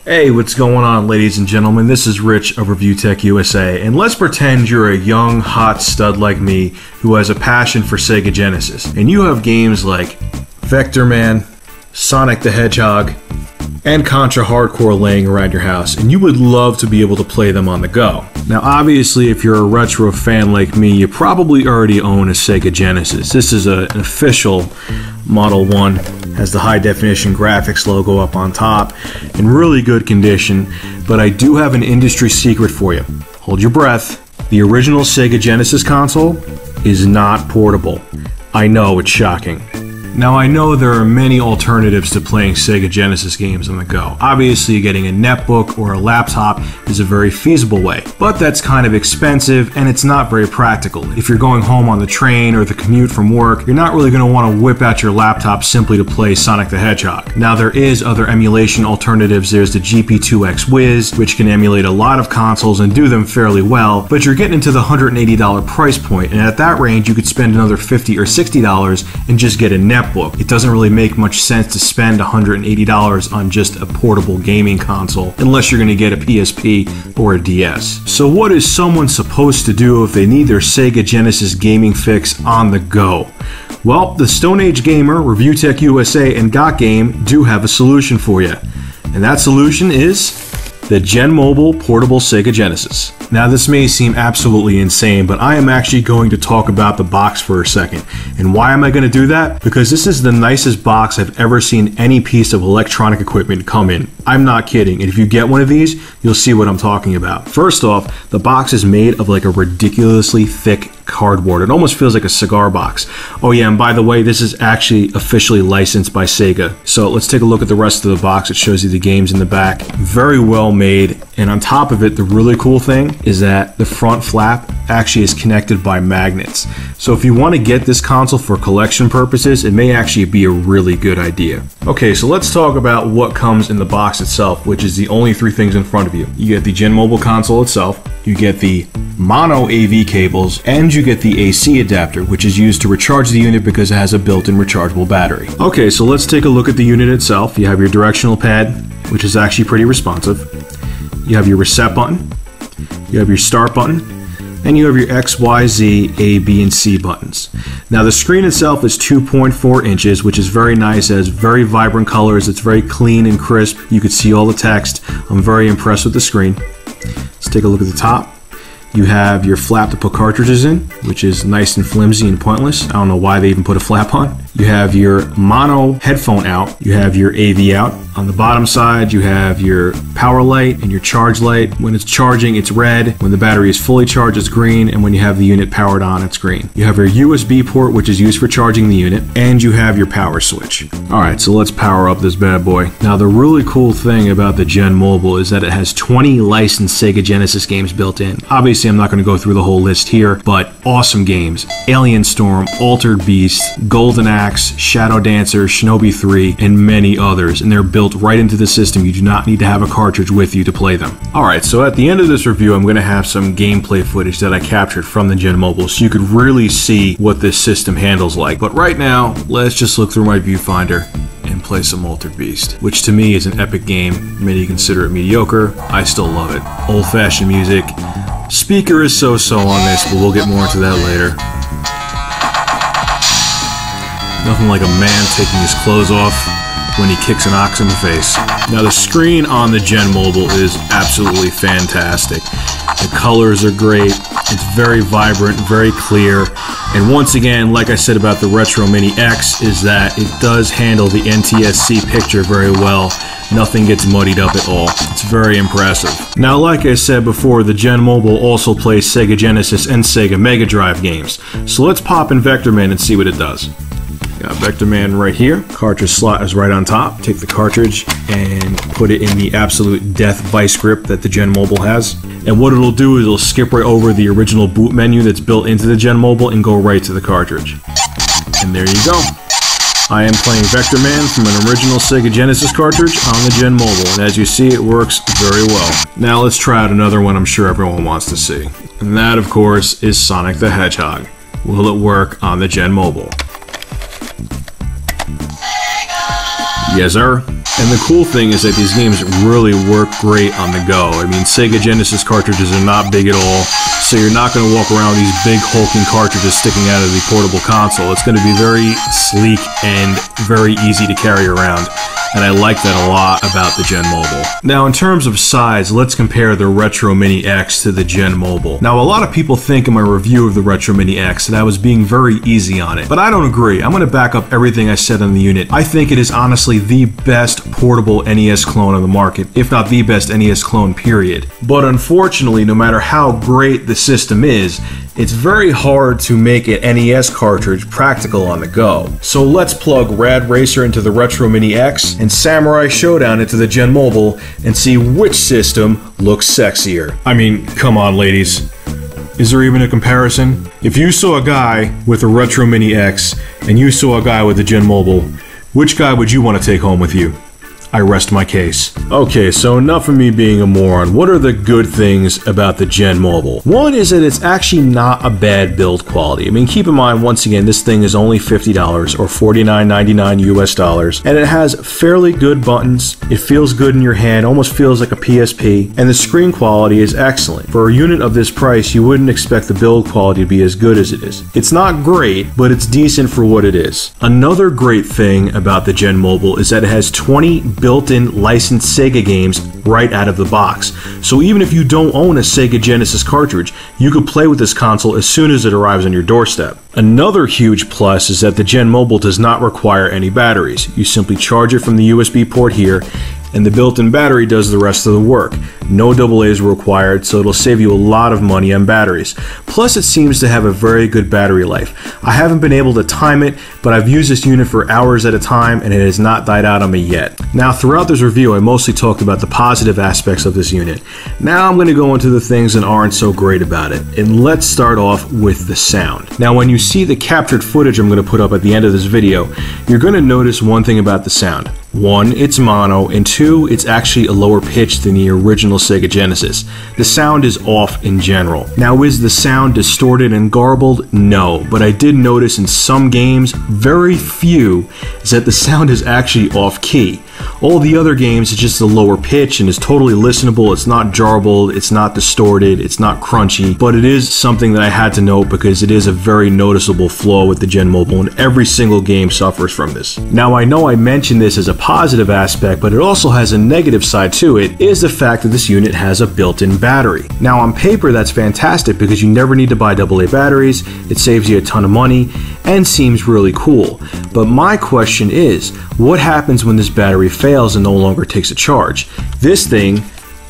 Hey, what's going on, ladies and gentlemen? This is Rich of Review Tech USA, and let's pretend you're a young, hot stud like me who has a passion for Sega Genesis, and you have games like Vector Man, Sonic the Hedgehog, and Contra Hard Corps laying around your house, and you would love to be able to play them on the go. Now, obviously, if you're a retro fan like me, you probably already own a Sega Genesis. This is an official Model 1, has the high-definition graphics logo up on top, in really good condition, but I do have an industry secret for you. Hold your breath. The original Sega Genesis console is not portable. I know, it's shocking. Now, I know there are many alternatives to playing Sega Genesis games on the go. Obviously, getting a netbook or a laptop is a very feasible way, but that's kind of expensive and it's not very practical. If you're going home on the train or the commute from work, you're not really going to want to whip out your laptop simply to play Sonic the Hedgehog. Now, there is other emulation alternatives. There's the GP2X Wiz, which can emulate a lot of consoles and do them fairly well, but you're getting into the $180 price point, and at that range, you could spend another $50 or $60 and just get a netbook. It doesn't really make much sense to spend $180 on just a portable gaming console unless you're going to get a PSP or a DS. So what is someone supposed to do if they need their Sega Genesis gaming fix on the go? Well, the Stone Age Gamer, Review Tech USA, and Got Game do have a solution for you. And that solution is the Gen Mobile Portable Sega Genesis. Now, this may seem absolutely insane, but I am actually going to talk about the box for a second. And why am I going to do that? Because this is the nicest box I've ever seen any piece of electronic equipment come in. I'm not kidding, and if you get one of these, you'll see what I'm talking about. First off, the box is made of like a ridiculously thick cardboard. It almost feels like a cigar box. Oh yeah, and by the way, this is actually officially licensed by Sega. So let's take a look at the rest of the box. It shows you the games in the back. Very well made. And on top of it, the really cool thing is that the front flap actually is connected by magnets. So if you want to get this console for collection purposes, it may actually be a really good idea. Okay, so let's talk about what comes in the box itself, which is the only three things in front of you. You get the Gen Mobile console itself, you get the mono AV cables, and you get the AC adapter, which is used to recharge the unit because it has a built-in rechargeable battery. Okay, so let's take a look at the unit itself. You have your directional pad, which is actually pretty responsive. You have your reset button, you have your start button, and you have your X, Y, Z, A, B, and C buttons. Now, the screen itself is 2.4 inches, which is very nice. It has very vibrant colors. It's very clean and crisp. You can see all the text. I'm very impressed with the screen. Let's take a look at the top. You have your flap to put cartridges in, which is nice and flimsy and pointless. I don't know why they even put a flap on. You have your mono headphone out. You have your AV out. On the bottom side, you have your power light and your charge light. When it's charging, it's red. When the battery is fully charged, it's green. And when you have the unit powered on, it's green. You have your USB port, which is used for charging the unit. And you have your power switch. All right, so let's power up this bad boy. Now, the really cool thing about the Gen Mobile is that it has 20 licensed Sega Genesis games built in. Obviously, I'm not going to go through the whole list here, but awesome games. Alien Storm, Altered Beast, Golden Axe, Shadow Dancer, Shinobi 3, and many others. And they're built right into the system. You do not need to have a cartridge with you to play them. Alright, so at the end of this review, I'm going to have some gameplay footage that I captured from the Gen Mobile so you could really see what this system handles like. But right now, let's just look through my viewfinder and play some Altered Beast, which to me is an epic game. Many consider it mediocre. I still love it. Old-fashioned music. Speaker is so-so on this, but we'll get more into that later. Nothing like a man taking his clothes off when he kicks an ox in the face. Now, the screen on the Gen Mobile is absolutely fantastic. The colors are great. It's very vibrant, very clear. And once again, like I said about the Retro Mini X, is that it does handle the NTSC picture very well. Nothing gets muddied up at all. It's very impressive. Now, like I said before, the Gen Mobile also plays Sega Genesis and Sega Mega Drive games. So let's pop in Vector Man and see what it does. Got Vector Man right here. Cartridge slot is right on top. Take the cartridge and put it in the absolute death vice grip that the Gen Mobile has. And what it'll do is it'll skip right over the original boot menu that's built into the Gen Mobile and go right to the cartridge. And there you go. I am playing Vector Man from an original Sega Genesis cartridge on the Gen Mobile, and as you see, it works very well. Now let's try out another one I'm sure everyone wants to see. And that, of course, is Sonic the Hedgehog. Will it work on the Gen Mobile? Yes, sir. And the cool thing is that these games really work great on the go. I mean, Sega Genesis cartridges are not big at all, so you're not going to walk around with these big hulking cartridges sticking out of the portable console. It's going to be very sleek and very easy to carry around. And I like that a lot about the Gen Mobile. Now, in terms of size, let's compare the Retro Mini X to the Gen Mobile. Now, a lot of people think in my review of the Retro Mini X that I was being very easy on it, but I don't agree. I'm going to back up everything I said on the unit. I think it is honestly the best portable NES clone on the market, if not the best NES clone, period. But unfortunately, no matter how great the system is, it's very hard to make an NES cartridge practical on the go. So let's plug Rad Racer into the Retro Mini X and Samurai Showdown into the Gen Mobile and see which system looks sexier. I mean, come on, ladies. Is there even a comparison? If you saw a guy with a Retro Mini X and you saw a guy with a Gen Mobile, which guy would you want to take home with you? I rest my case. Okay, so enough of me being a moron. What are the good things about the Gen Mobile? One is that it's actually not a bad build quality. I mean, keep in mind, once again, this thing is only $50 or $49.99 US dollars, and it has fairly good buttons. It feels good in your hand, almost feels like a PSP, and the screen quality is excellent. For a unit of this price, you wouldn't expect the build quality to be as good as it is. It's not great, but it's decent for what it is. Another great thing about the Gen Mobile is that it has 20 built-in licensed Sega games right out of the box. So even if you don't own a Sega Genesis cartridge, you could play with this console as soon as it arrives on your doorstep. Another huge plus is that the Gen Mobile does not require any batteries. You simply charge it from the USB port here, and the built-in battery does the rest of the work. No AA's required, so it'll save you a lot of money on batteries. Plus, it seems to have a very good battery life. I haven't been able to time it, but I've used this unit for hours at a time, and it has not died out on me yet. Now, throughout this review, I mostly talked about the positive aspects of this unit. Now I'm going to go into the things that aren't so great about it, and let's start off with the sound. Now, when you see the captured footage I'm going to put up at the end of this video, you're going to notice one thing about the sound. One, it's mono, and two, it's actually a lower pitch than the original Sega Genesis. The sound is off in general. Now, is the sound distorted and garbled? No, but I did notice in some games, very few, is that the sound is actually off key. All the other games, it's just a lower pitch and it's totally listenable. It's not jarbled, it's not distorted, it's not crunchy, but it is something that I had to note because it is a very noticeable flaw with the Gen Mobile, and every single game suffers from this. Now, I know I mentioned this as a positive aspect, but it also has a negative side to it, is the fact that this unit has a built-in battery. Now, on paper, that's fantastic because you never need to buy AA batteries, it saves you a ton of money, and seems really cool. But my question is, what happens when this battery fails and no longer takes a charge? This thing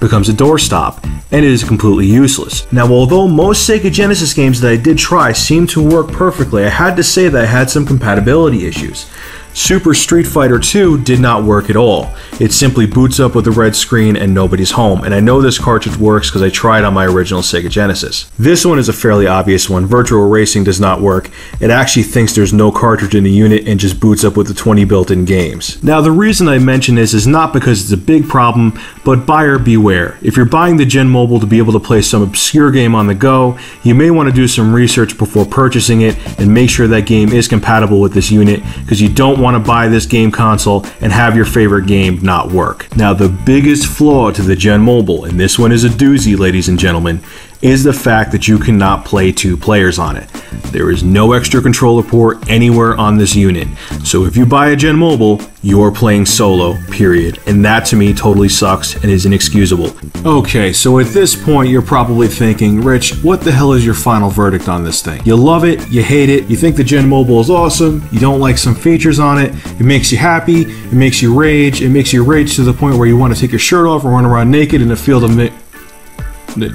becomes a doorstop, and it is completely useless. Now, although most Sega Genesis games that I did try seemed to work perfectly, I had to say that I had some compatibility issues. Super Street Fighter 2 did not work at all. It simply boots up with a red screen and nobody's home, and I know this cartridge works because I tried on my original Sega Genesis. This one is a fairly obvious one. Virtual Racing does not work. It actually thinks there's no cartridge in the unit and just boots up with the 20 built-in games. Now, the reason I mention this is not because it's a big problem, but buyer beware. If you're buying the Gen Mobile to be able to play some obscure game on the go, you may want to do some research before purchasing it and make sure that game is compatible with this unit, because you don't want to buy this game console and have your favorite game not work. Now, the biggest flaw to the Gen Mobile, and this one is a doozy, ladies and gentlemen, is the fact that you cannot play 2 players on it. There is no extra controller port anywhere on this unit. So if you buy a Gen Mobile, you're playing solo, period. And that to me totally sucks and is inexcusable. Okay, so at this point you're probably thinking, Rich, what the hell is your final verdict on this thing? You love it, you hate it, you think the Gen Mobile is awesome, you don't like some features on it, it makes you happy, it makes you rage to the point where you want to take your shirt off or run around naked in a field of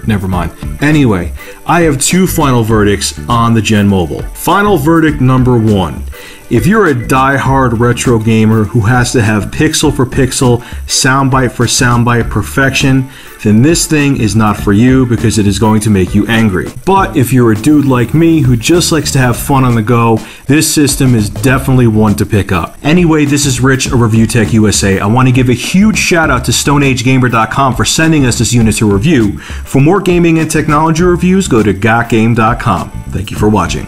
never mind. Anyway, I have 2 final verdicts on the Gen Mobile. Final verdict number 1. If you're a die-hard retro gamer who has to have pixel for pixel, soundbite for soundbite perfection, then this thing is not for you because it is going to make you angry. But if you're a dude like me who just likes to have fun on the go, this system is definitely one to pick up. Anyway, this is Rich of Review Tech USA. I want to give a huge shout out to StoneAgeGamer.com for sending us this unit to review. For more gaming and technology reviews, go to gotgame.com. Thank you for watching.